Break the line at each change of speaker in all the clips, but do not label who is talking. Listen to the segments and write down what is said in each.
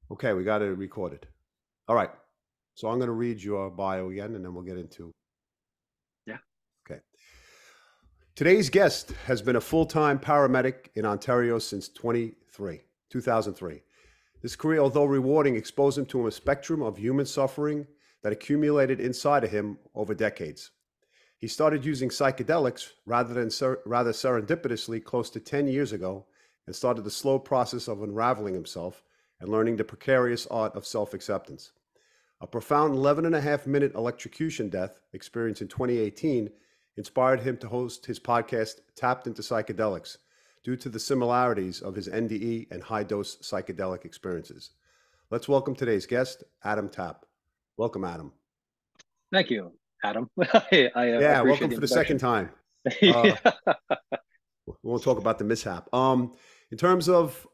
Okay, we got it recorded. All right. So I'm going to read your bio again and then we'll get into.
Yeah.
Okay. Today's guest has been a full-time paramedic in Ontario since 2003. This career, although rewarding, exposed him to a spectrum of human suffering that accumulated inside of him over decades. He started using psychedelics rather serendipitously close to 10 years ago and started the slow process of unraveling himself and learning the precarious art of self-acceptance. A profound 11.5-minute electrocution death experience in 2018 inspired him to host his podcast, Tapped into Psychedelics, due to the similarities of his NDE and high-dose psychedelic experiences. Let's welcome today's guest, Adam Tapp. Welcome, Adam.
Thank you, Adam. I
Yeah,
appreciate
welcome
the
for the second
introduction.
time. Uh,
Yeah.
we won't talk about the mishap. In terms of,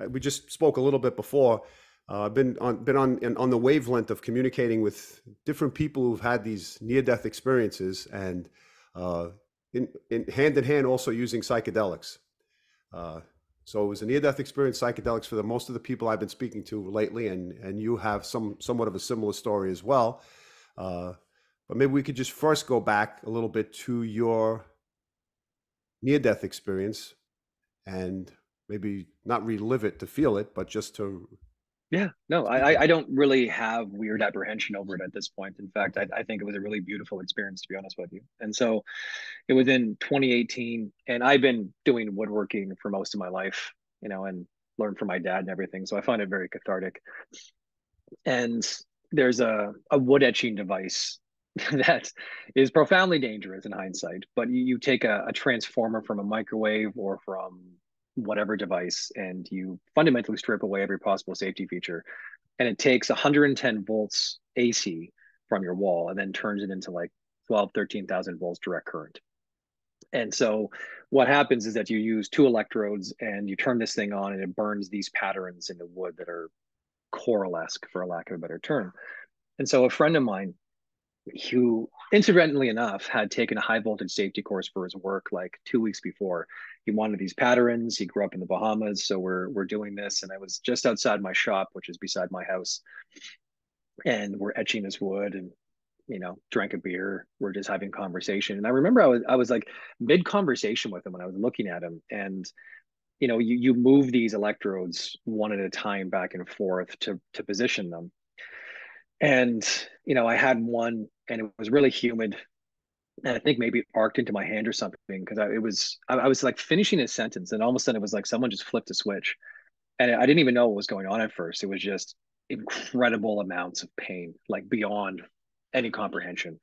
we just spoke a little bit before. Been on the wavelength of communicating with different people who've had these near-death experiences, and in hand also using psychedelics. So it was a near-death experience, psychedelics for the most of the people I've been speaking to lately, and you have somewhat of a similar story as well. But maybe we could just first go back a little bit to your near-death experience and maybe not relive it to feel it, but just to
Yeah. No,
speak
I
of it.
don't really have weird apprehension over it at this point. In fact,
Okay.
I think it was a really beautiful experience, to be honest with you. And so it was in 2018, and I've been doing woodworking for most of my life, and learned from my dad and everything. So I find it very cathartic. And there's a wood etching device that is profoundly dangerous in hindsight. But you take a transformer from a microwave or from whatever device, and you fundamentally strip away every possible safety feature. And it takes 110 volts AC from your wall and then turns it into like 12, 13,000 volts direct current. And so what happens is that you use two electrodes and you turn this thing on, and it burns these patterns in the wood that are coralesque, for a lack of a better term. And so a friend of mine, who incidentally enough had taken a high voltage safety course for his work like 2 weeks before, he wanted these patterns. He grew up in the Bahamas, so we're doing this, and I was just outside my shop, which is beside my house, and we're etching this wood, and drank a beer. We're just having conversation, and I remember I was like mid conversation with him when I was looking at him, and you move these electrodes one at a time back and forth to position them. And I had one, and it was really humid, and I think maybe it arced into my hand or something, because I was like finishing a sentence, and all of a sudden it was like someone just flipped a switch, and I didn't even know what was going on at first. It was just incredible amounts of pain, like beyond any comprehension.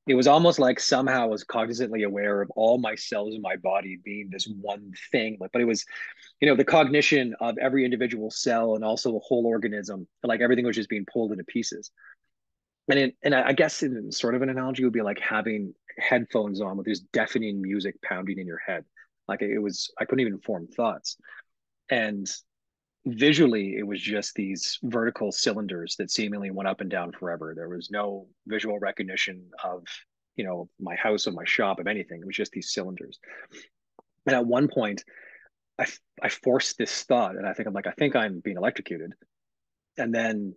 It was almost like somehow I was cognizantly aware of all my cells in my body being this one thing. But it was, the cognition of every individual cell and also the whole organism, like everything was just being pulled into pieces. And I guess in sort of an analogy would be like having headphones on with this deafening music pounding in your head. Like I couldn't even form thoughts. And visually, it was just these vertical cylinders that seemingly went up and down forever. There was no visual recognition of, my house or my shop, of anything. It was just these cylinders. And at one point, I, I forced this thought, and I think I'm being electrocuted. And then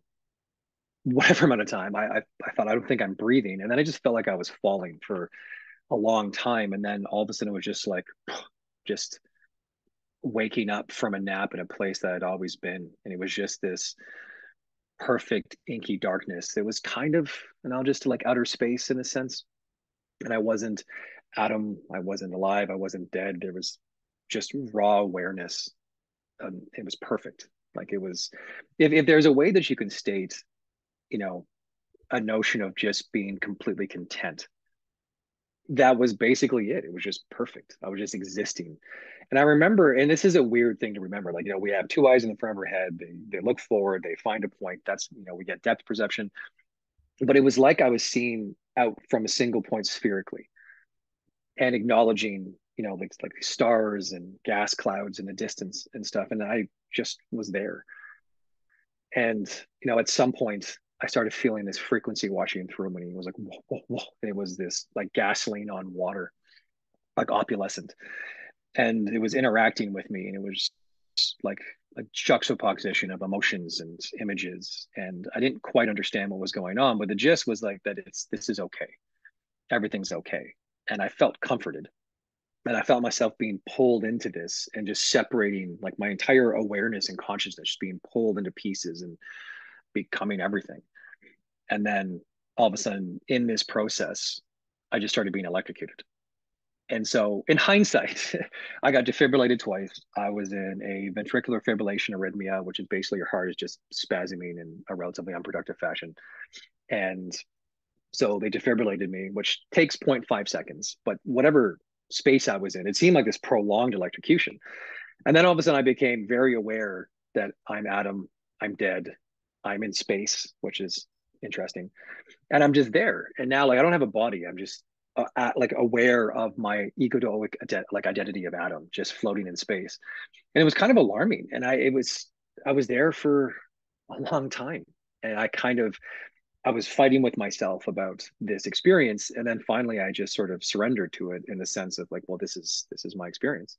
whatever amount of time, I thought, I don't think I'm breathing. And then I just felt like I was falling for a long time. And then all of a sudden it was just like, just waking up from a nap in a place that I'd always been. And it was just this perfect inky darkness. It was kind of analogous to like outer space in a sense. And I wasn't Adam, I wasn't alive, I wasn't dead. There was just raw awareness. It was perfect. Like it was, if there's a way that you can state, you know, a notion of just being completely content, that was basically it. It was just perfect. I was just existing. And I remember, and this is a weird thing to remember, like, we have two eyes in the front of our head. They look forward, they find a point. That's, we get depth perception. But it was like I was seeing out from a single point spherically and acknowledging, like stars and gas clouds in the distance and stuff. And I just was there. And, at some point, I started feeling this frequency washing through me. It was like, whoa, whoa, whoa. And it was this like gasoline on water, like opulescent. And it was interacting with me. And it was like a juxtaposition of emotions and images, and I didn't quite understand what was going on, but the gist was like that this is okay, everything's okay. And I felt comforted, and I felt myself being pulled into this and just separating, like my entire awareness and consciousness just being pulled into pieces and becoming everything. And then all of a sudden in this process, I just started being electrocuted. And so in hindsight, I got defibrillated twice. I was in a ventricular fibrillation arrhythmia, which is basically your heart is just spasming in a relatively unproductive fashion. And so they defibrillated me, which takes zero point 0.5 seconds. But whatever space I was in, it seemed like this prolonged electrocution. And then all of a sudden, I became very aware that I'm Adam, I'm dead, I'm in space, which is interesting. And I'm just there. And now, like, I don't have a body. I'm just like aware of my egoic like identity of Adam, just floating in space. And it was kind of alarming. And I was there for a long time. And I was fighting with myself about this experience. And then finally, I just sort of surrendered to it in the sense of like, well, this is my experience.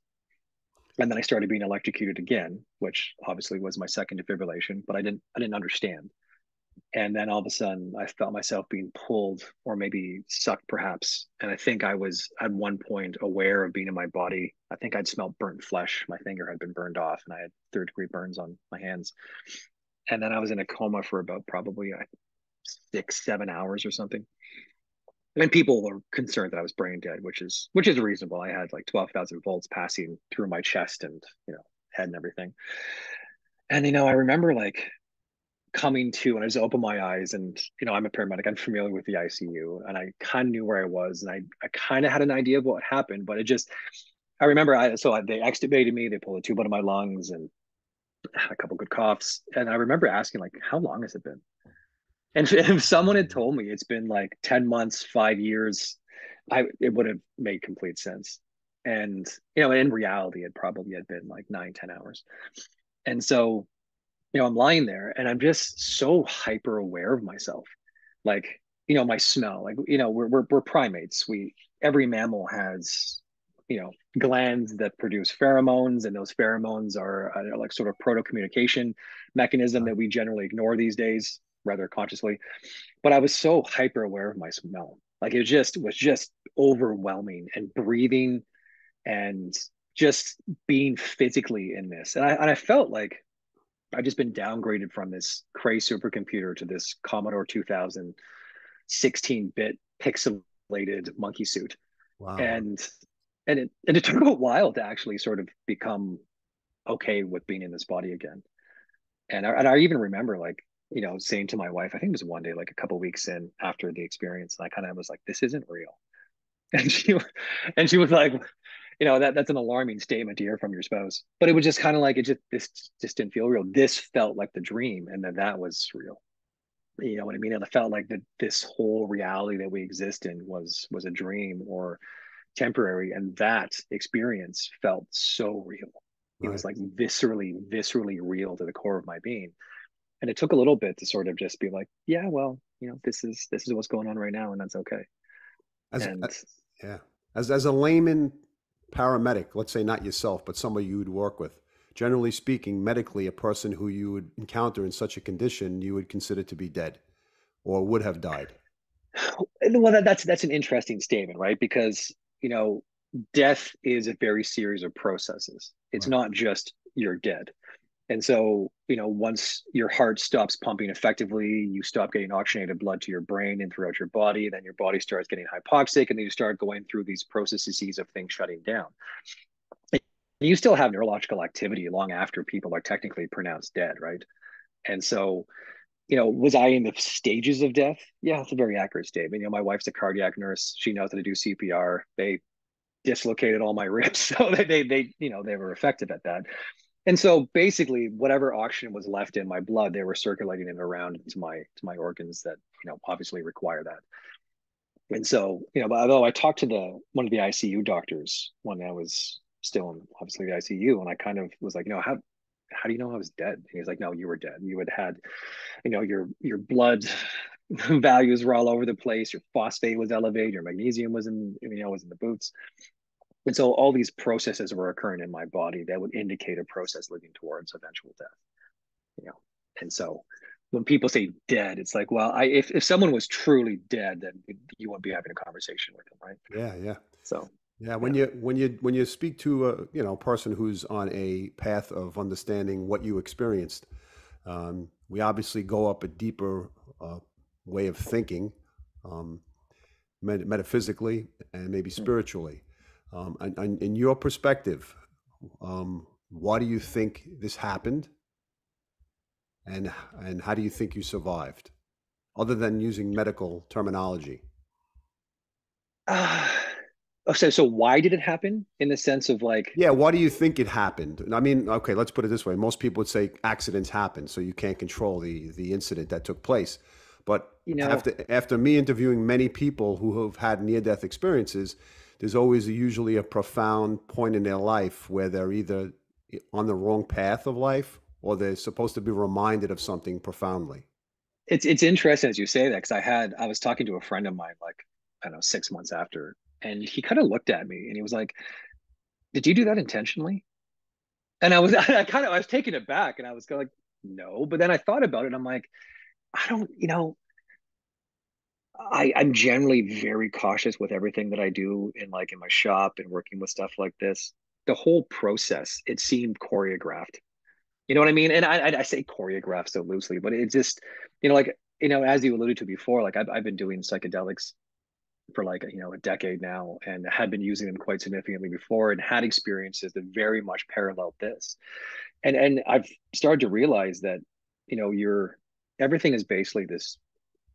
And then I started being electrocuted again, which obviously was my second defibrillation, but I didn't understand. And then all of a sudden I felt myself being pulled or maybe sucked perhaps. And I think I was at one point aware of being in my body. I think I'd smelled burnt flesh. My finger had been burned off and I had third-degree burns on my hands. And then I was in a coma for about probably 6, 7 hours or something. And people were concerned that I was brain dead, which is reasonable. I had like 12,000 volts passing through my chest and, head and everything. And I remember like coming to, and I just opened my eyes, and I'm a paramedic, I'm familiar with the ICU, and I kind of knew where I was, and I kind of had an idea of what happened, but I remember they extubated me, they pulled a tube out of my lungs, and I had a couple good coughs, and I remember asking like, how long has it been? And if someone had told me it's been like 10 months, 5 years, it would have made complete sense. And in reality, it probably had been like 9, 10 hours. And so I'm lying there and I'm just so hyper aware of myself. Like, my smell, like, we're primates. Every mammal has, glands that produce pheromones, and those pheromones are like sort of proto communication mechanism that we generally ignore these days, rather consciously. But I was so hyper aware of my smell. Like it just was just overwhelming, and breathing and just being physically in this. And I felt like I've just been downgraded from this Cray supercomputer to this Commodore 2000 16-bit pixelated monkey suit.
Wow.
And it took a while to actually sort of become okay with being in this body again. And I even remember like, saying to my wife, I think it was one day, like a couple weeks in after the experience, and I kind of was like, this isn't real. And she was like, that's an alarming statement to hear from your spouse. But it was just kind of like, this just didn't feel real. This felt like the dream, and then that was real. You know what I mean? And I felt like this whole reality that we exist in was a dream or temporary, and that experience felt so real. It
Right.
was like viscerally real to the core of my being. And it took a little bit to sort of just be like, yeah, well, this is what's going on right now, and that's okay.
As
And
yeah, as a layman paramedic, let's say not yourself, but somebody you would work with. Generally speaking, medically, a person who you would encounter in such a condition, you would consider to be dead or would have died.
well, that's an interesting statement, right? Because death is a very series of processes. It's
Right.
not just you're dead. And so, once your heart stops pumping effectively, you stop getting oxygenated blood to your brain and throughout your body, then your body starts getting hypoxic, and then you start going through these processes of things shutting down. And you still have neurological activity long after people are technically pronounced dead, right? And so, was I in the stages of death? Yeah, that's a very accurate statement. My wife's a cardiac nurse. She knows how to do CPR. They dislocated all my ribs, so they were effective at that. And so basically, whatever oxygen was left in my blood, they were circulating it around to my organs that obviously require that. And so, although I talked to the one of the ICU doctors when I was still in obviously the ICU, and I kind of was like, how do you know I was dead? And he was like, no, you were dead. You had your blood values were all over the place. Your phosphate was elevated. Your magnesium was in was in the boots. And so all these processes were occurring in my body that would indicate a process leading towards eventual death, you know. And so when people say dead, it's like, well, if someone was truly dead, then you wouldn't be having a conversation with them, right?
Yeah, yeah.
So
Yeah,
yeah.
when you speak to a person who's on a path of understanding what you experienced, we obviously go up a deeper way of thinking, um, metaphysically and maybe spiritually. And in your perspective, why do you think this happened, and how do you think you survived, other than using medical terminology?
Uh, so why did it happen in the sense of like,
Yeah, why do you think it happened? I mean, okay, let's put it this way. Most people would say accidents happen, so you can't control the incident that took place. But
you know,
after me interviewing many people who have had near death experiences, there's always usually a profound point in their life where they're either on the wrong path of life or they're supposed to be reminded of something profoundly.
it's interesting as you say that because I was talking to a friend of mine like I don't know 6 months after, and he kind of looked at me and he was like, "Did you do that intentionally?" And I was I was taken aback and I was like, "No," but then I thought about it and I'm like, I don't, I'm generally very cautious with everything that I do in like in my shop and working with stuff like this. The whole process, it seemed choreographed. You know what I mean? And I say choreographed so loosely, but it just, like, as you alluded to before, like I've been doing psychedelics for like, a decade now and had been using them quite significantly before and had experiences that very much paralleled this. And I've started to realize that, everything is basically this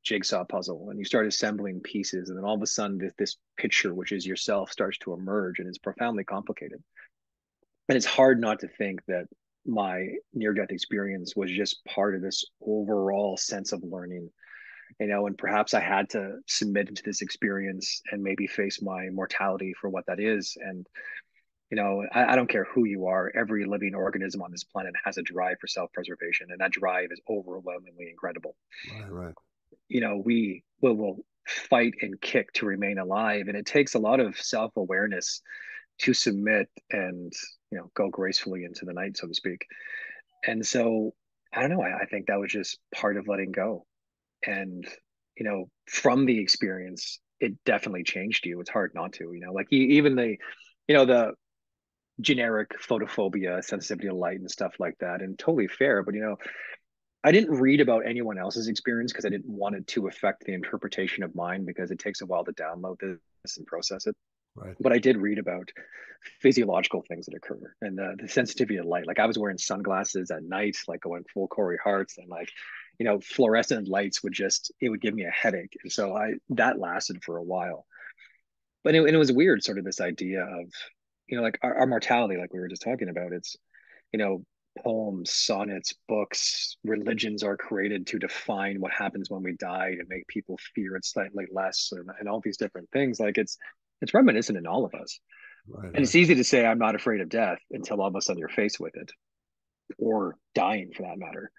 jigsaw puzzle and you start assembling pieces and then all of a sudden this picture which is yourself starts to emerge and it's profoundly complicated and it's hard not to think that my near death experience was just part of this overall sense of learning, and perhaps I had to submit into this experience and maybe face my mortality for what that is. And I don't care who you are, every living organism on this planet has a drive for self-preservation and that drive is overwhelmingly incredible.
Right, right.
We will fight and kick to remain alive and it takes a lot of self-awareness to submit and go gracefully into the night, so to speak. And so I don't know, I think that was just part of letting go. And from the experience it definitely changed you. It's hard not to, like even the generic photophobia, sensitivity to light and stuff like that, and totally fair. But I didn't read about anyone else's experience because I didn't want it to affect the interpretation of mine because it takes a while to download this and process it.
Right.
But I did read about physiological things that occur and the sensitivity to light. Like I was wearing sunglasses at night, like going full Corey Hart's, and like, fluorescent lights it would give me a headache. And so that lasted for a while. But it was weird, sort of this idea of, like our mortality, like we were just talking about. It's, you know, poems, sonnets, books, religions are created to define what happens when we die, to make people fear it slightly less, and all these different things. Like it's reminiscent in all of us.
Right,
And
right.
it's easy to say I'm not afraid of death until all of a sudden you're faced with it, or dying for that matter.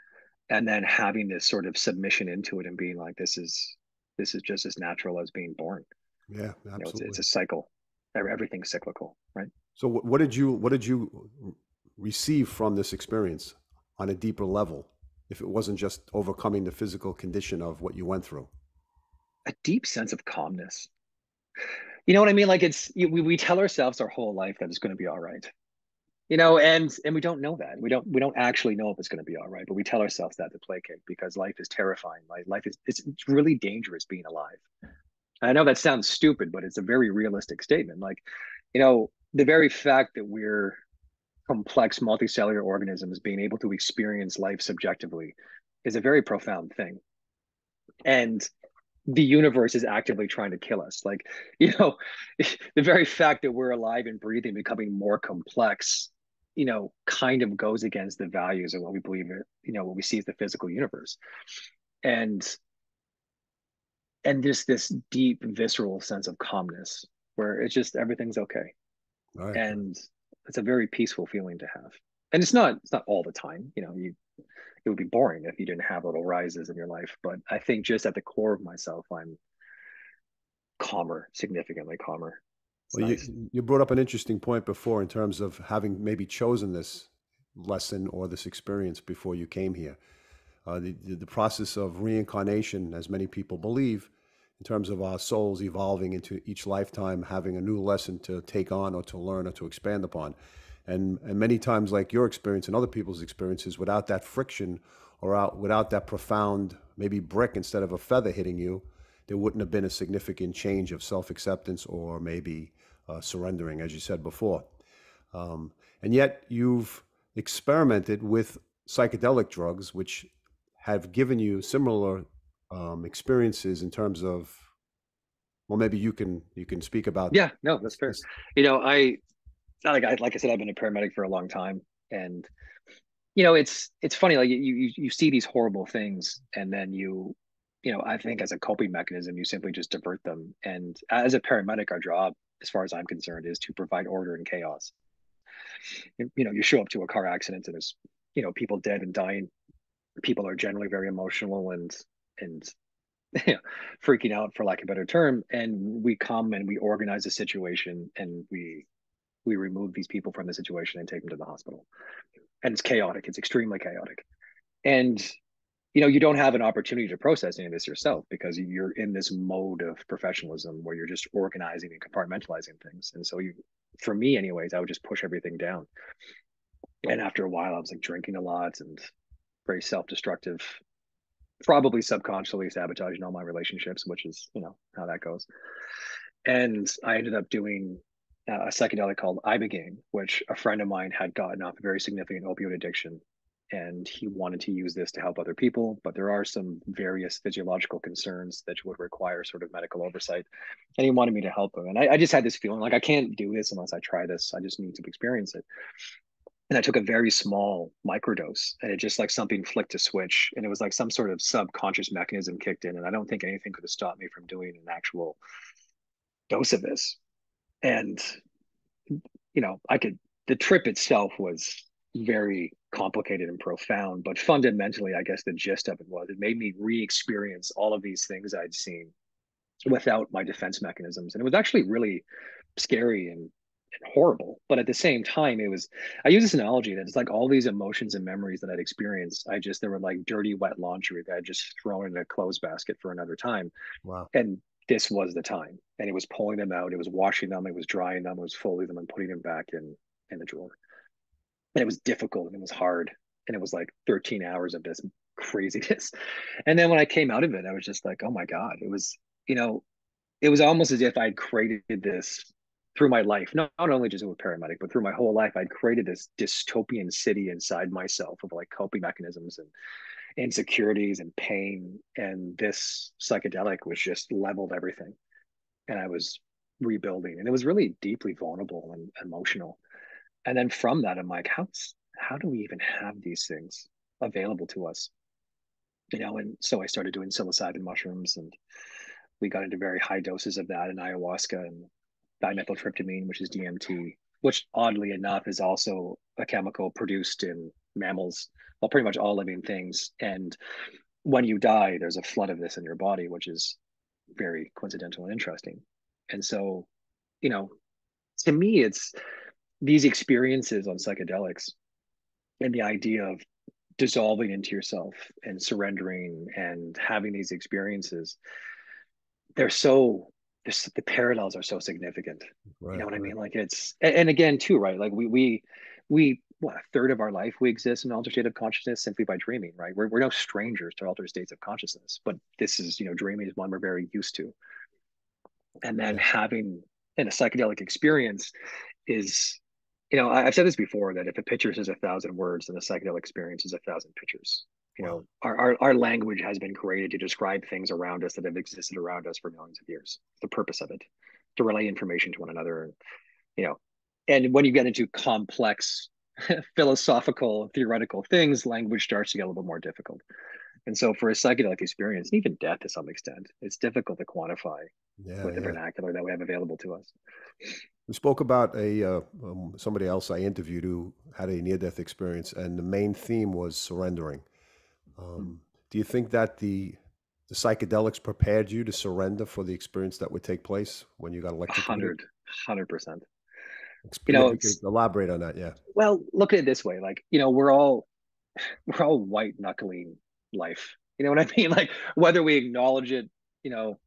And then having this sort of submission into it and being like, this is just as natural as being born.
Yeah,
It's
absolutely.
a cycle. Everything's cyclical, right?
So what did you receive from this experience on a deeper level, if it wasn't just overcoming the physical condition of what you went through?
A deep sense of calmness. You know what I mean? Like we tell ourselves our whole life that it's going to be all right. And we don't know that. We don't actually know if it's going to be all right, but we tell ourselves that to placate because life is terrifying. Like life is it's really dangerous being alive. I know that sounds stupid, but it's a very realistic statement. Like, the very fact that we're complex multicellular organisms being able to experience life subjectively is a very profound thing. And the universe is actively trying to kill us. Like, you know, the very fact that we're alive and breathing, becoming more complex, kind of goes against the values of what we believe, what we see as the physical universe. And just this deep visceral sense of calmness where it's just everything's okay.
Right.
And it's a very peaceful feeling to have. And it's not all the time, it would be boring if you didn't have little rises in your life. But I think just at the core of myself, I'm calmer, significantly calmer. It's
Well,
nice.
you brought up an interesting point before in terms of having maybe chosen this lesson or this experience before you came here. The process of reincarnation, as many people believe, in terms of our souls evolving into each lifetime, having a new lesson to take on or to learn or to expand upon. And many times, like your experience and other people's experiences, without that friction or without that profound, maybe brick instead of a feather hitting you, there wouldn't have been a significant change of self acceptance or maybe surrendering, as you said before. And yet, you've experimented with psychedelic drugs, which have given you similar experiences in terms of, well, maybe you can speak about
Yeah, no, that's fair.
this.
I like I said, I've been a paramedic for a long time, and it's funny. Like you see these horrible things, and then I think as a coping mechanism, you simply just divert them. And as a paramedic, our job, as far as I'm concerned, is to provide order in chaos. You show up to a car accident, and there's people dead and dying. People are generally very emotional and freaking out, for lack of a better term. And we come and we organize a situation, and we remove these people from the situation and take them to the hospital. And it's chaotic. It's extremely chaotic. And you don't have an opportunity to process any of this yourself because you're in this mode of professionalism where you're just organizing and compartmentalizing things. And so for me anyways, I would just push everything down. And after a while, I was like drinking a lot and very self-destructive, probably subconsciously sabotaging all my relationships, which is how that goes. And I ended up doing a psychedelic called ibogaine, which a friend of mine had gotten off a very significant opioid addiction, and he wanted to use this to help other people. But there are some various physiological concerns that would require sort of medical oversight, and he wanted me to help him. And I just had this feeling like I can't do this unless I try this. I just need to experience it. And I took a very small microdose, and it just like something flicked a switch, and it was like some sort of subconscious mechanism kicked in, and I don't think anything could have stopped me from doing an actual dose of this. And the trip itself was very complicated and profound, but fundamentally, I guess the gist of it was it made me re-experience all of these things I'd seen without my defense mechanisms. And it was actually really scary and horrible. But at the same time, I use this analogy that it's like all these emotions and memories that I'd experienced, they were like dirty, wet laundry that I just thrown in a clothes basket for another time.
Wow.
And this was the time. And it was pulling them out, it was washing them, it was drying them, it was folding them and putting them back in the drawer. And it was difficult and it was hard. And it was like 13 hours of this craziness. And then when I came out of it, I was just like, oh my God, it was almost as if I'd created this through my life, not only just with paramedic, but through my whole life. I'd created this dystopian city inside myself of like coping mechanisms and insecurities and pain. And this psychedelic was just leveled everything. And I was rebuilding. And it was really deeply vulnerable and emotional. And then from that, I'm like, how do we even have these things available to us? And so I started doing psilocybin mushrooms, and we got into very high doses of that, and ayahuasca and dimethyltryptamine, which is DMT, which oddly enough is also a chemical produced in mammals, well, pretty much all living things. And when you die, there's a flood of this in your body, which is very coincidental and interesting. And so, you know, to me, it's these experiences on psychedelics and the idea of dissolving into yourself and surrendering and having these experiences, they're so the parallels are so significant. You
Right.
know what I
Right.
mean? Like and again too, right? Like we what, a third of our life we exist in an altered state of consciousness simply by dreaming, right? We're no strangers to altered states of consciousness, but this is, dreaming is one we're very used to. And then
Yeah.
having in a psychedelic experience is, I've said this before, that if a picture says 1,000 words, then a psychedelic experience is 1,000 pictures.
Wow.
Our language has been created to describe things around us that have existed around us for millions of years. The purpose of it, to relay information to one another, you know, and when you get into complex philosophical, theoretical things, language starts to get a little bit more difficult. And so for a psychedelic experience, even death to some extent, it's difficult to quantify
Yeah.
with the
Yeah.
vernacular that we have available to us.
We spoke about somebody else I interviewed who had a near-death experience, and the main theme was surrendering. Do you think that the psychedelics prepared you to surrender for the experience that would take place when you got
A
electrocuted?
hundred. 100%.
Maybe you could
It's,
elaborate on that. Yeah.
well, look at it this way, like, we're all white knuckling life. You know what I mean? Like, whether we acknowledge it, you know,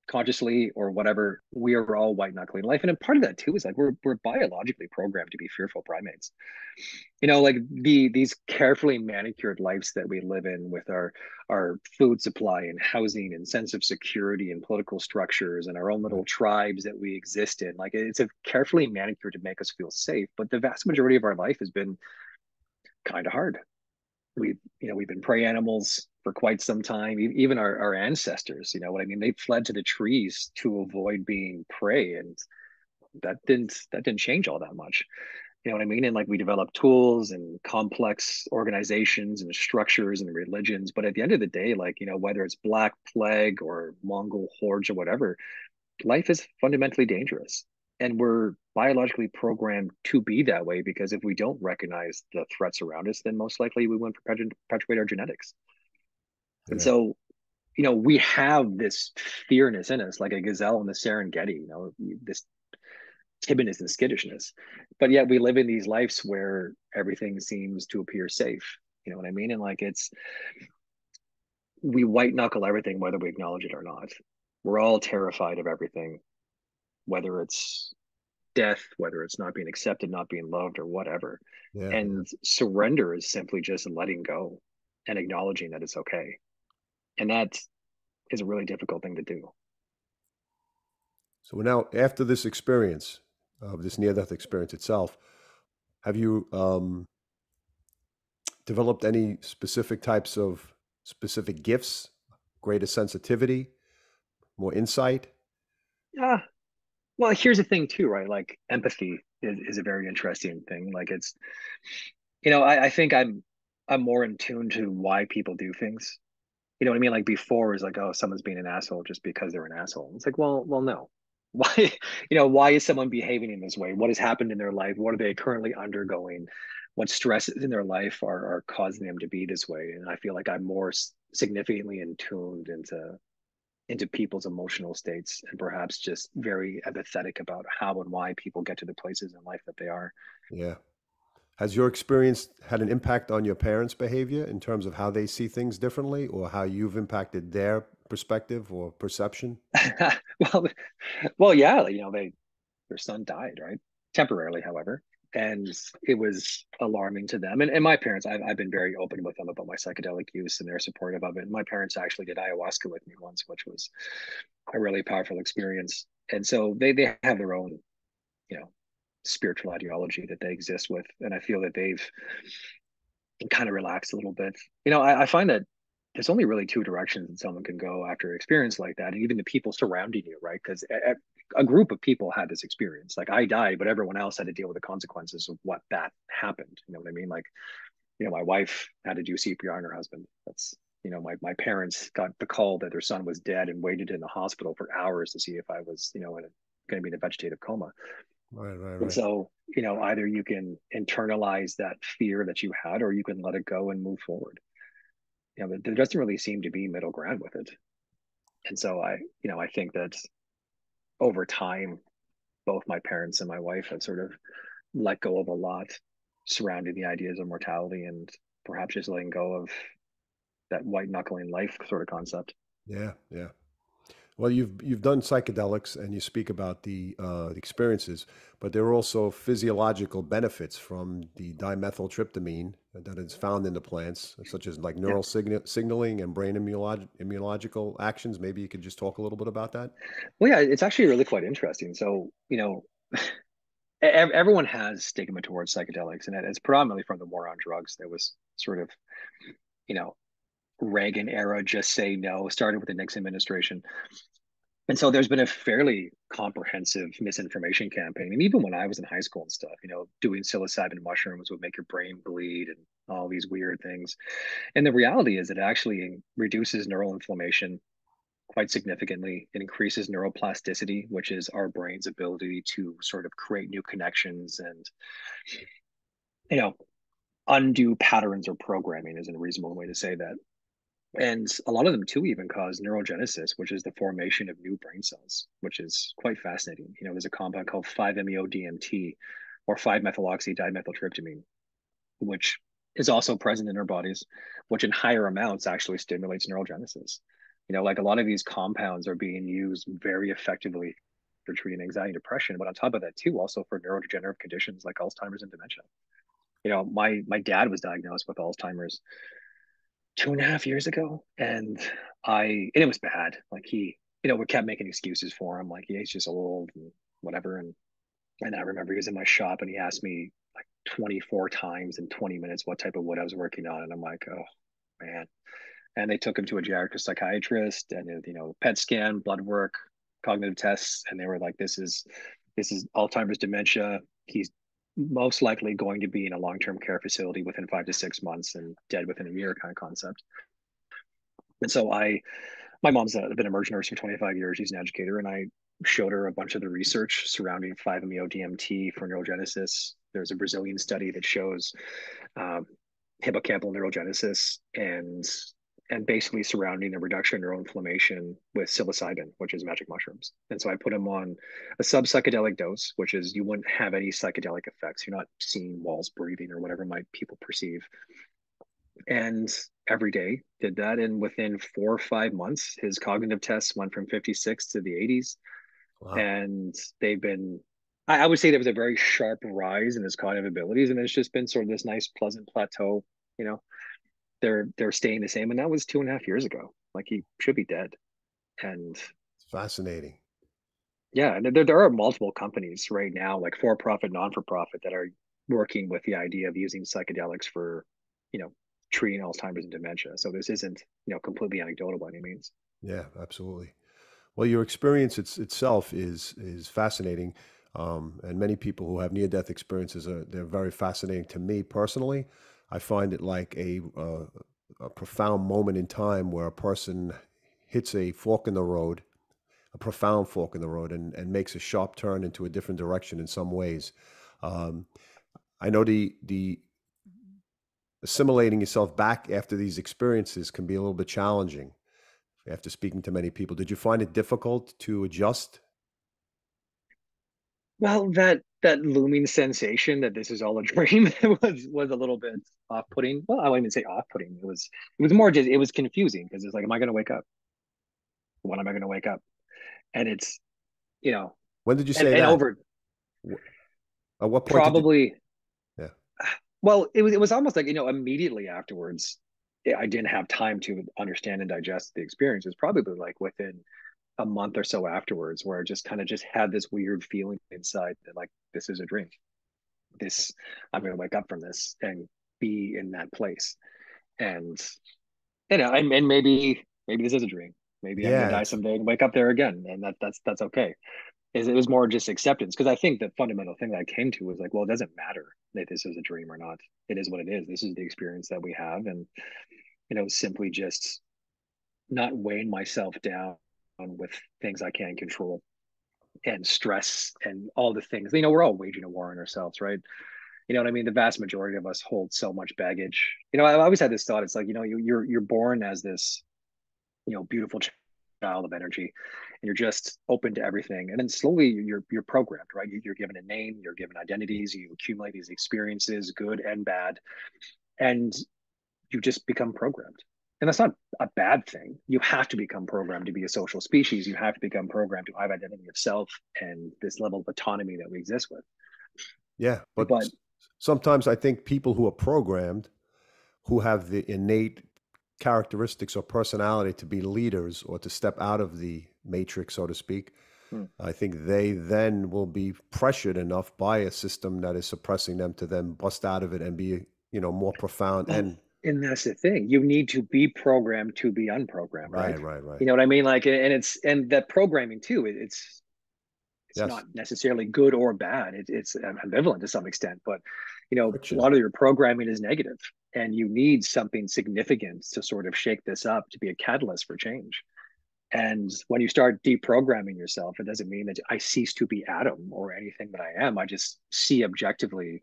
consciously or whatever, we are all white knuckling life. And a part of that too is like we're biologically programmed to be fearful primates. Like these carefully manicured lives that we live in with our food supply and housing and sense of security and political structures and our own little
Right.
tribes that we exist in. Like it's a carefully manicured to make us feel safe, but the vast majority of our life has been kind of hard. We've been prey animals for quite some time. Even our ancestors, you know what I mean, they fled to the trees to avoid being prey, and that didn't change all that much. You know what I mean? And like we developed tools and complex organizations and structures and religions, but at the end of the day, like, whether it's Black Plague or Mongol hordes or whatever, life is fundamentally dangerous. And we're biologically programmed to be that way because if we don't recognize the threats around us, then most likely we won't perpetuate our genetics. And
Yeah.
so, we have this fearness in us, like a gazelle in the Serengeti, this timidness and skittishness. But yet we live in these lives where everything seems to appear safe. You know what I mean? And like we white knuckle everything, whether we acknowledge it or not. We're all terrified of everything, whether it's death, whether it's not being accepted, not being loved, or whatever.
Yeah. Yeah.
And surrender is simply just letting go and acknowledging that it's okay. And that is a really difficult thing to do.
So now, after this experience, of this near-death experience itself, have you developed any specific types of specific gifts, greater sensitivity, more insight?
Yeah. Well, here's the thing too, right? Like empathy is a very interesting thing. Like I think I'm more in tune to why people do things. You know what I mean? Like before is like, oh, someone's being an asshole just because they're an asshole. It's like, well, no. Why, why is someone behaving in this way? What has happened in their life? What are they currently undergoing? What stresses in their life are causing them to be this way? And I feel like I'm more significantly in tuned into people's emotional states and perhaps just very empathetic about how and why people get to the places in life that they are.
Yeah. Has your experience had an impact on your parents' behavior in terms of how they see things differently or how you've impacted their perspective or perception?
well, well, yeah, their son died, right? Temporarily, however. And it was alarming to them. And my parents, I've been very open with them about my psychedelic use and they're supportive of it. My parents actually did ayahuasca with me once, which was a really powerful experience. And so they have their own, you know, spiritual ideology that they exist with. And I feel that they've kind of relaxed a little bit. I find that there's only really two directions that someone can go after an experience like that, and even the people surrounding you, right? Because a group of people had this experience. Like I died, but everyone else had to deal with the consequences of what that happened. You know what I mean? Like, my wife had to do CPR on her husband. That's my parents got the call that their son was dead and waited in the hospital for hours to see if I was, going to be in a vegetative coma.
Right, right,
And
right.
so, either you can internalize that fear that you had, or you can let it go and move forward. There doesn't really seem to be middle ground with it. And so I think that over time, both my parents and my wife have sort of let go of a lot surrounding the ideas of mortality and perhaps just letting go of that white knuckling life sort of concept.
Yeah, yeah. Well, you've done psychedelics and you speak about the experiences, but there are also physiological benefits from the dimethyltryptamine that is found in the plants, such as like
Yeah.
neural signaling and brain immunological actions. Maybe you could just talk a little bit about that.
Well, yeah, it's actually really quite interesting. So, everyone has stigma towards psychedelics, and it's predominantly from the war on drugs. There was sort of, you know, Reagan era, just say no, started with the Nixon administration. And so there's been a fairly comprehensive misinformation campaign. And even when I was in high school and stuff, doing psilocybin mushrooms would make your brain bleed and all these weird things. And the reality is it actually reduces neural inflammation quite significantly. It increases neuroplasticity, which is our brain's ability to sort of create new connections and, you know, undo patterns or programming is a reasonable way to say that. And a lot of them too even cause neurogenesis, which is the formation of new brain cells, which is quite fascinating. There's a compound called 5-MeO-DMT or 5-methyloxy-dimethyltryptamine, which is also present in our bodies, which in higher amounts actually stimulates neurogenesis. Like a lot of these compounds are being used very effectively for treating anxiety and depression, but on top of that too, also for neurodegenerative conditions like Alzheimer's and dementia. My dad was diagnosed with Alzheimer's 2.5 years ago, and it was bad. Like we kept making excuses for him, like, yeah, he's just old and whatever. And I remember he was in my shop and he asked me like 24 times in 20 minutes what type of wood I was working on, and I'm like, oh man. And they took him to a geriatric psychiatrist, and PET scan, blood work, cognitive tests, and they were like, this is Alzheimer's dementia. He's most likely going to be in a long-term care facility within 5 to 6 months and dead within a year kind of concept. And so my mom's been a emergency nurse for 25 years. She's an educator, and I showed her a bunch of the research surrounding 5-MeO-DMT for neurogenesis. There's a Brazilian study that shows um, hippocampal neurogenesis and basically surrounding the reduction of neuroinflammation with psilocybin, which is magic mushrooms. And so I put him on a sub-psychedelic dose, which is you wouldn't have any psychedelic effects. You're not seeing walls breathing or whatever might people perceive. And every day did that. And within 4 or 5 months, his cognitive tests went from 56 to the 80s.
Wow.
And they've been, I would say there was a very sharp rise in his cognitive abilities. And it's just been sort of this nice, pleasant plateau. You know, they're staying the same. And that was 2.5 years ago. Like he should be dead. And
It's fascinating.
yeah, and there are multiple companies right now, like for profit, non for profit, that are working with the idea of using psychedelics for, you know, treating Alzheimer's and dementia. So this isn't, completely anecdotal by any means.
Yeah, absolutely. Well, your experience itself is fascinating, and many people who have near-death experiences they're very fascinating to me personally. I find it like a profound moment in time where a person hits a fork in the road, a profound fork in the road, and makes a sharp turn into a different direction in some ways. Um, I know the assimilating yourself back after these experiences can be a little bit challenging after speaking to many people. Did you find it difficult to adjust?
Well, that looming sensation that this is all a dream was a little bit off-putting. Well, I wouldn't even say off-putting. It was more just it was confusing because it's like, am I going to wake up? When am I going to wake up? And it's you know,
When did you
and
say
and
that?
over
Wh- At what point did you?
probably
Yeah.
well, it was almost like immediately afterwards. I didn't have time to understand and digest the experience. It was probably like within a month or so afterwards, where I just kind of just had this weird feeling inside that like this is a dream. This I'm going to wake up from this and be in that place. And and maybe this is a dream. Maybe I'm going to
Yeah,
die
it's
someday and wake up there again, and that's okay. It was more just acceptance, because I think the fundamental thing that I came to was like, well, it doesn't matter that this is a dream or not. It is what it is. This is the experience that we have, and simply just not weighing myself down with things I can't control and stress and all the things. We're all waging a war on ourselves, right? You know what I mean? The vast majority of us hold so much baggage. I always had this thought. It's like, you're born as this, beautiful child of energy, and you're just open to everything. And then slowly you're programmed, right? You're given a name, you're given identities, you accumulate these experiences, good and bad, and you just become programmed. And that's not a bad thing. You have to become programmed to be a social species. You have to become programmed to have identity of self and this level of autonomy that we exist with.
yeah, but
But
sometimes I think people who are programmed, who have the innate characteristics or personality to be leaders or to step out of the matrix, so to speak,
hmm,
I think they then will be pressured enough by a system that is suppressing them to then bust out of it and be, more profound
well,
and
and that's the thing. You need to be programmed to be unprogrammed, right?
right, right, right.
You know what I mean? Like, and that programming too. It's
Yes,
not necessarily good or bad. It's ambivalent to some extent, but a
friction.
lot of your programming is negative, and you need something significant to sort of shake this up to be a catalyst for change. And when you start deprogramming yourself, it doesn't mean that I cease to be Adam or anything that I am. I just see objectively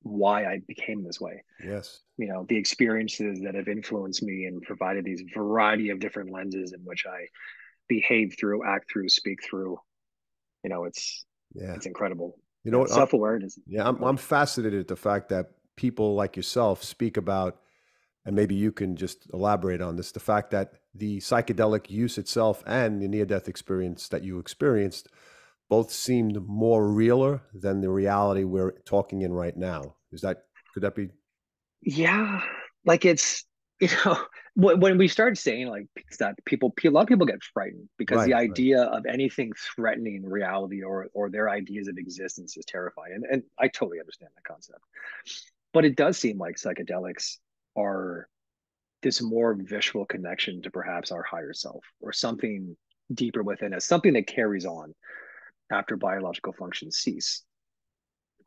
why I became this way.
Yes.
The experiences that have influenced me and provided these variety of different lenses in which I behave through, act through, speak through. It's
Yeah.
incredible.
You know what?
Self-awareness.
Yeah, I'm fascinated at the fact that people like yourself speak about, and maybe you can just elaborate on this, the fact that the psychedelic use itself and the near-death experience that you experienced both seemed more realer than the reality we're talking in right now. Could that be?
Yeah, like it's you know when we start saying like that, a lot of people get frightened because the
Right, right.
idea of anything threatening reality or their ideas of existence is terrifying, and I totally understand that concept. But it does seem like psychedelics are this more visual connection to perhaps our higher self or something deeper within us, something that carries on after biological functions cease.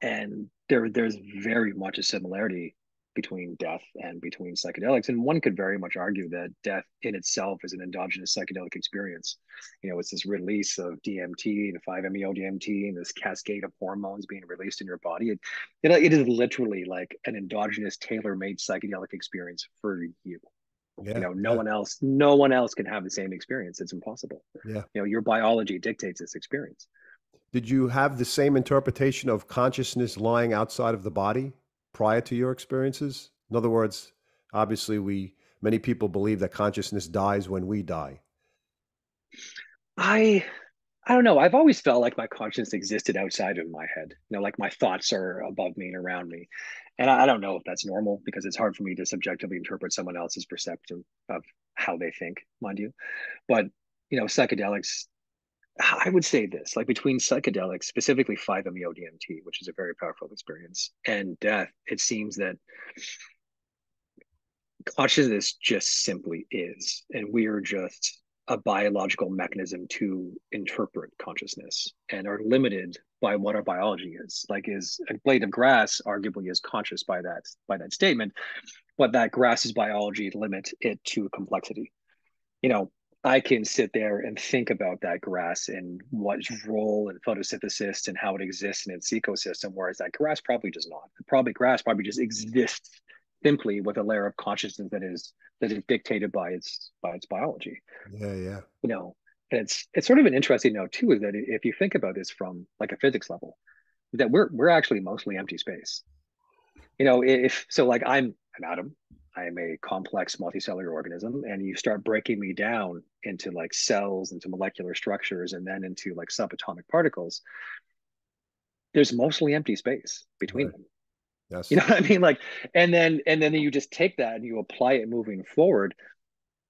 And there's very much a similarity between death and between psychedelics. And one could very much argue that death in itself is an endogenous psychedelic experience. It's this release of DMT, the 5-MeO DMT, and this cascade of hormones being released in your body. It is literally like an endogenous, tailor-made psychedelic experience for you.
Yeah,
No
yeah,
one else can have the same experience. It's impossible.
yeah.
Your biology dictates this experience.
Did you have the same interpretation of consciousness lying outside of the body prior to your experiences? In other words, obviously many people believe that consciousness dies when we die.
I I don't know. I've always felt like my conscience existed outside of my head. Like my thoughts are above me and around me. And I don't know if that's normal because it's hard for me to subjectively interpret someone else's perception of how they think, mind you. But, psychedelics, I would say this, like between psychedelics, specifically 5-MeO DMT, which is a very powerful experience, and death, it seems that consciousness just simply is. And we are just a biological mechanism to interpret consciousness and are limited by what our biology is. Like is a blade of grass arguably is conscious by that statement, but that grass's biology limit it to complexity. You know, I can sit there and think about that grass and what role in photosynthesis and how it exists in its ecosystem, whereas that grass probably does not. Grass probably just exists simply with a layer of consciousness that is dictated by its biology.
Yeah, yeah.
You know, and it's sort of an interesting note too, is that if you think about this from like a physics level, that we're actually mostly empty space. If so, like I'm an atom, I am a complex multicellular organism, and you start breaking me down into like cells, into molecular structures, and then into like subatomic particles, there's mostly empty space between
Right.
them. You
Yes.
know what I mean? Like, and then you just take that and you apply it moving forward,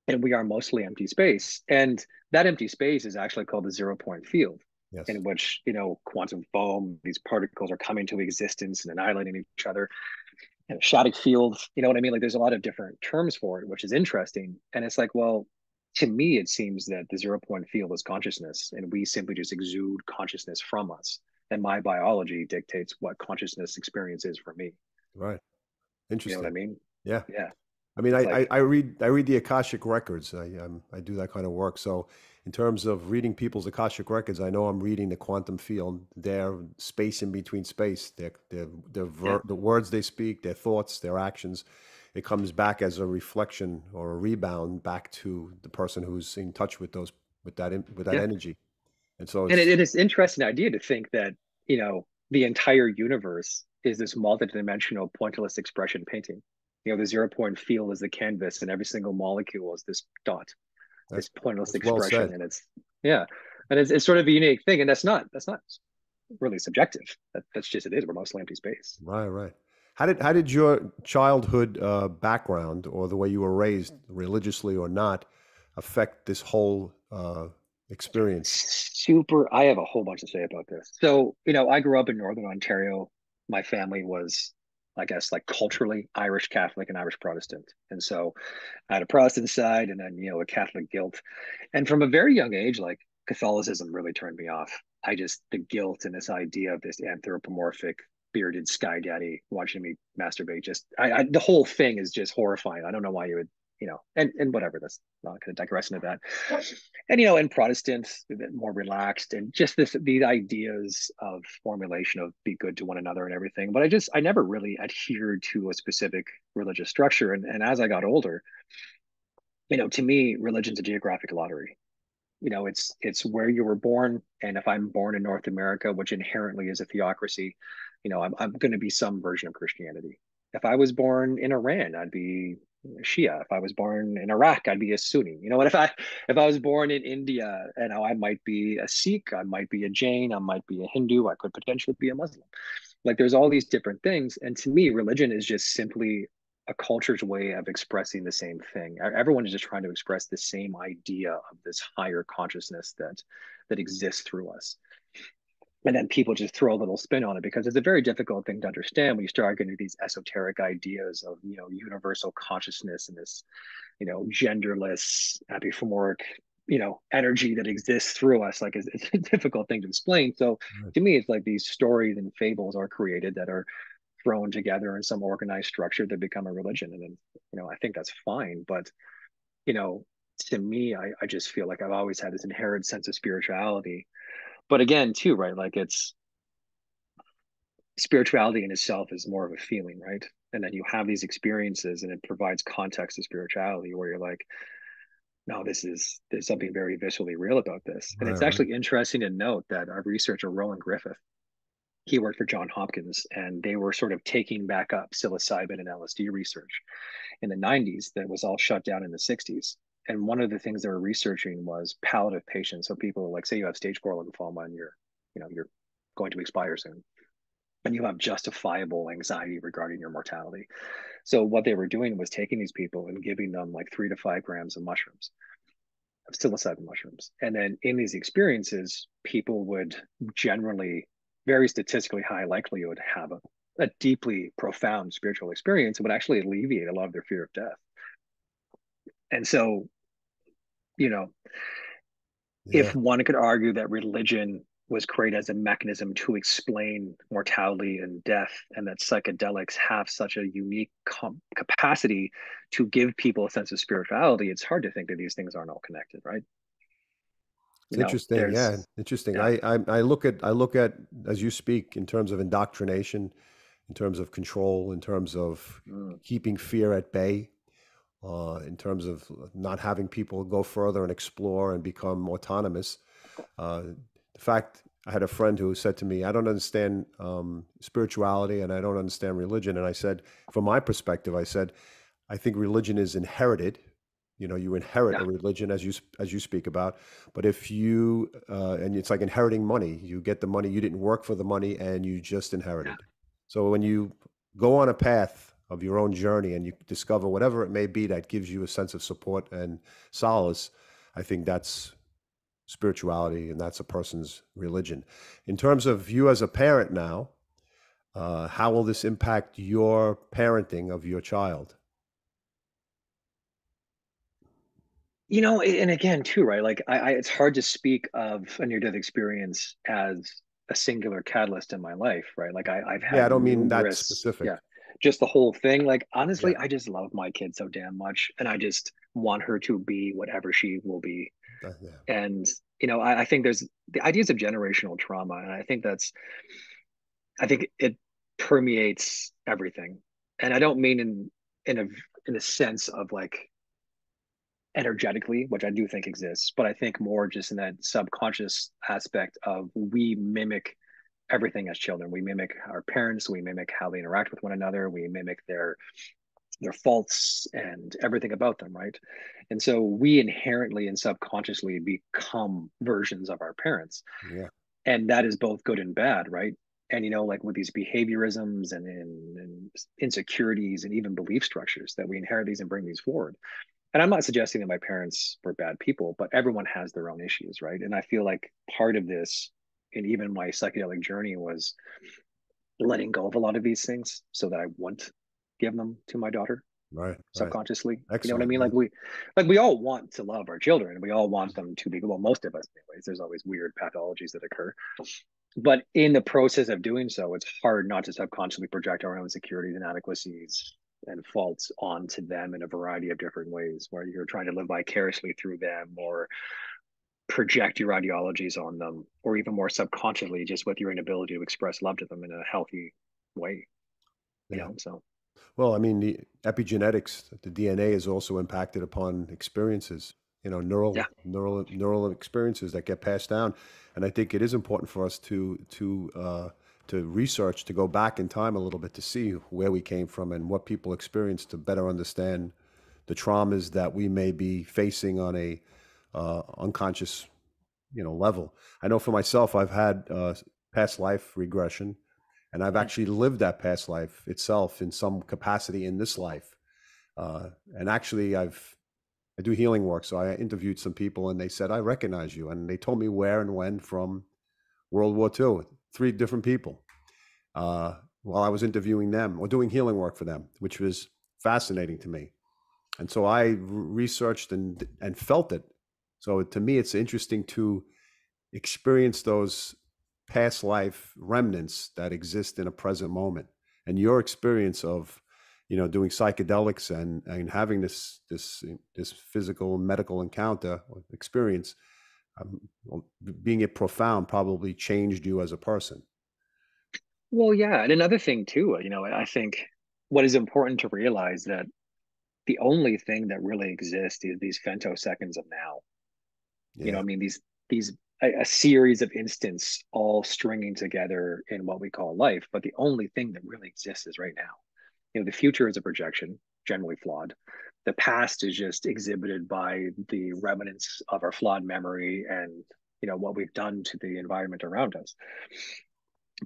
and we are mostly empty space. And that empty space is actually called the 0 point field,
Yes.
in which quantum foam, these particles are coming to existence and annihilating each other. And static fields, you know what I mean? Like there's a lot of different terms for it, which is interesting. And it's like, well, to me, it seems that the 0 point field is consciousness, and we simply just exude consciousness from us. And my biology dictates what consciousness experience is for me.
Right.
You know what I
Interesting.
mean?
Yeah.
Yeah.
I mean,
It's
I read the Akashic records. I do that kind of work. So in terms of reading people's Akashic records, I know I'm reading the quantum field, their space in between space,
yeah.
the words they speak, their thoughts, their actions. It comes back as a reflection or a rebound back to the person who's in touch with with that
Yeah.
energy. And so
And
it's
it's an interesting idea to think that, the entire universe is this multidimensional pointillist expression painting. The 0 point field is the canvas, and every single molecule is this dot,
that's
this pointless
that's well
expression.
said.
And yeah, and it's sort of a unique thing. And that's not really subjective. That's just it is. We're mostly empty space.
Right, right. How did your childhood background or the way you were raised, religiously or not, affect this whole experience?
Super. I have a whole bunch to say about this. So, I grew up in Northern Ontario. My family was, I guess, like culturally Irish Catholic and Irish Protestant. And so I had a Protestant side and then, a Catholic guilt. And from a very young age, like Catholicism really turned me off. The guilt and this idea of this anthropomorphic bearded sky daddy watching me masturbate, the whole thing is just horrifying. I don't know why you would, and whatever, that's not going to digress into that. And Protestants, a bit more relaxed, and just these ideas of formulation of be good to one another and everything. But I never really adhered to a specific religious structure. And as I got older, to me, religion's a geographic lottery. It's where you were born. And if I'm born in North America, which inherently is a theocracy, I'm going to be some version of Christianity. If I was born in Iran, I'd be Shia. If I was born in Iraq, I'd be a Sunni. What if I was born in India, I might be a Sikh, I might be a Jain, I might be a Hindu, I could potentially be a Muslim. Like there's all these different things. And to me, religion is just simply a culture's way of expressing the same thing. Everyone is just trying to express the same idea of this higher consciousness that exists through us. And then people just throw a little spin on it, because it's a very difficult thing to understand when you start getting these esoteric ideas of universal consciousness and this genderless epimorphic energy that exists through us. Like it's a difficult thing to explain. So to me, it's like these stories and fables are created that are thrown together in some organized structure that become a religion. And then I think that's fine, but to me, I just feel like I've always had this inherent sense of spirituality. But again, too, right, like it's spirituality in itself is more of a feeling, right? And then you have these experiences and it provides context to spirituality where you're like, no, there's something very viscerally real about this. And it's actually interesting to note that our researcher Rowan Griffith, he worked for Johns Hopkins, and they were sort of taking back up psilocybin and LSD research in the 90s that was all shut down in the 60s. And one of the things they were researching was palliative patients. So people, like, say you have stage 4 lymphoma and you're going to expire soon, and you have justifiable anxiety regarding your mortality. So what they were doing was taking these people and giving them like 3 to 5 grams of mushrooms, of psilocybin mushrooms. And then in these experiences, people would generally, very statistically high likelihood, have a deeply profound spiritual experience that would actually alleviate a lot of their fear of death. And so, if one could argue that religion was created as a mechanism to explain mortality and death, and that psychedelics have such a unique capacity to give people a sense of spirituality, it's hard to think that these things aren't all connected, right?
It's interesting. Yeah, interesting.
Yeah.
I look at as you speak in terms of indoctrination, in terms of control, in terms of keeping fear at bay, in terms of not having people go further and explore and become autonomous. The fact, I had a friend who said to me, I don't understand spirituality and I don't understand religion. And I said, from my perspective, I said, I think religion is inherited. You inherit a religion as you speak about, but if you and it's like inheriting money. You get the money, you didn't work for the money, and you just inherited. So when you go on a path of your own journey and you discover whatever it may be that gives you a sense of support and solace, I think that's spirituality, and that's a person's religion. In terms of you as a parent now, how will this impact your parenting of your child?
And again, too, right? Like it's hard to speak of a near-death experience as a singular catalyst in my life, right? Like I've
Yeah, I
had
don't mean that
numerous,
specific.
just the whole thing. Like honestly,
Yeah.
I just love my kid so damn much, and I just want her to be whatever she will be.
Yeah.
And I think there's the ideas of generational trauma, and I think it permeates everything. And I don't mean in a sense of like energetically, which I do think exists, but I think more just in that subconscious aspect of we mimic everything as children. We mimic our parents, we mimic how they interact with one another, we mimic their faults and everything about them, right? And so we inherently and subconsciously become versions of our parents.
Yeah.
And that is both good and bad, right? And like with these behaviorisms and insecurities and even belief structures, that we inherit these and bring these forward. And I'm not suggesting that my parents were bad people, but everyone has their own issues, right? And I feel like part of this, and even my psychedelic journey, was letting go of a lot of these things so that I wouldn't give them to my daughter
Right.
subconsciously.
Excellent.
You know what I mean? Like we all want to love our children. We all want them to be, well, most of us anyways. There's always weird pathologies that occur. But in the process of doing so, it's hard not to subconsciously project our own insecurities and inadequacies and faults onto them in a variety of different ways, where you're trying to live vicariously through them or project your ideologies on them, or even more subconsciously, just with your inability to express love to them in a healthy way,
Yeah.
so
Well, I mean, the epigenetics, the DNA is also impacted upon experiences,
yeah.
neural experiences that get passed down. And I think it is important for us to research, to go back in time a little bit to see where we came from and what people experienced to better understand the traumas that we may be facing on a unconscious, level. I know for myself, I've had past life regression, and I've
Mm.
actually lived that past life itself in some capacity in this life. And actually, I do healing work, so I interviewed some people, and they said I recognize you, and they told me where and when from World War II. Three different people. While I was interviewing them or doing healing work for them, which was fascinating to me. And so I researched and felt it. So to me, it's interesting to experience those past life remnants that exist in a present moment. And your experience of, doing psychedelics and having this physical medical encounter or experience, well, being it profound, probably changed you as a person.
Well, yeah, and another thing too, I think what is important to realize that the only thing that really exists is these femtoseconds of now.
Yeah.
I mean, these a series of instants all stringing together in what we call life, but the only thing that really exists is right now. The future is a projection, generally flawed. The past is just exhibited by the remnants of our flawed memory and what we've done to the environment around us.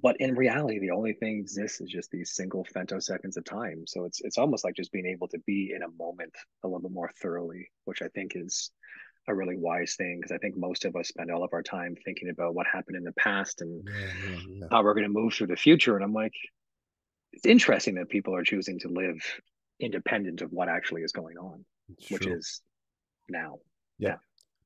But in reality, the only thing exists is just these single femtoseconds of time. So it's almost like just being able to be in a moment a little bit more thoroughly, which I think is a really wise thing, because I think most of us spend all of our time thinking about what happened in the past and
Yeah. Yeah. Yeah.
how we're going to move through the future. And I'm like, it's interesting that people are choosing to live independent of what actually is going on,
It's
which
true.
is now.
Yeah.
Yeah.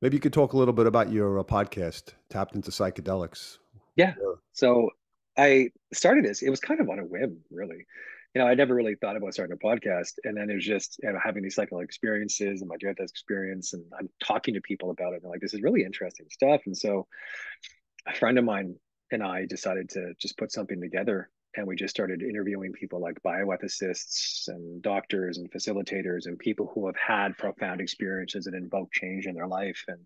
Maybe you could talk a little bit about your podcast, Tapped into Psychedelics.
Yeah.
Sure.
So I started this, it was kind of on a whim, really. I never really thought about starting a podcast. And then it was just, having these psychedelic experiences and my death experience. And I'm talking to people about it. And I'm like, this is really interesting stuff. And so a friend of mine and I decided to just put something together. And we just started interviewing people like bioethicists and doctors and facilitators and people who have had profound experiences that invoke change in their life, and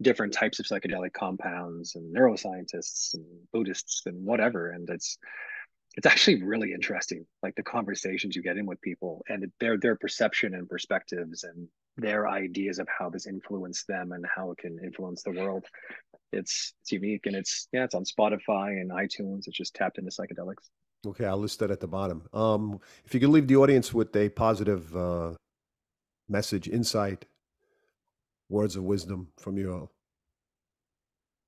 different types of psychedelic compounds and neuroscientists and Buddhists and whatever. And it's actually really interesting, like the conversations you get in with people and their perception and perspectives and their ideas of how this influenced them and how it can influence the world. It's unique, and it's on Spotify and iTunes. It's just tapped into psychedelics.
Okay, I'll list that at the bottom. If you could leave the audience with a positive message, insight, words of wisdom from your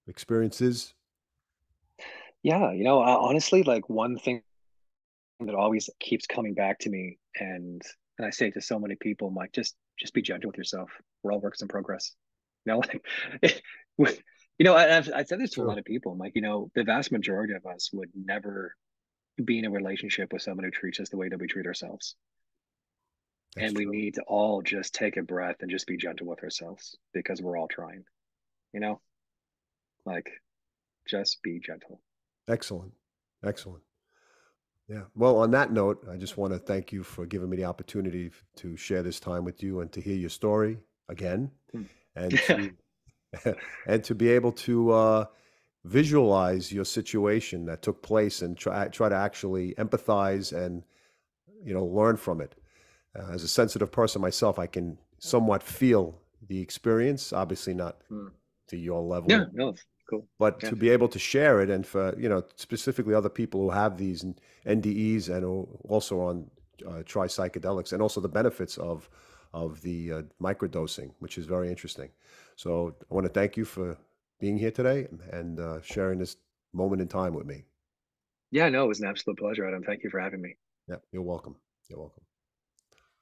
experiences.
Yeah, honestly, like one thing that always keeps coming back to me, and I say it to so many people, I'm like, just be gentle with yourself. We're all works in progress. Like I've said this to a
True.
lot of people. I'm like, the vast majority of us would never be in a relationship with someone who treats us the way that we treat ourselves.
That's
And we
true.
need to all just take a breath and just be gentle with ourselves, because we're all trying, you know, like just be gentle.
Excellent. Excellent. Yeah. Well, on that note, I just want to thank you for giving me the opportunity to share this time with you and to hear your story again,
Hmm.
and to and to be able to visualize your situation that took place and try to actually empathize and learn from it. As a sensitive person myself, I can somewhat feel the experience. Obviously, not
Hmm.
to your level,
Yeah, no, cool.
but
Yeah.
to be able to share it, and for specifically other people who have these NDEs and who also on try psychedelics, and also the benefits of the microdosing, which is very interesting. So I want to thank you for being here today and sharing this moment in time with me.
Yeah, no, it was an absolute pleasure, Adam. Thank you for having me.
Yeah, you're welcome. You're welcome.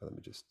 Let me just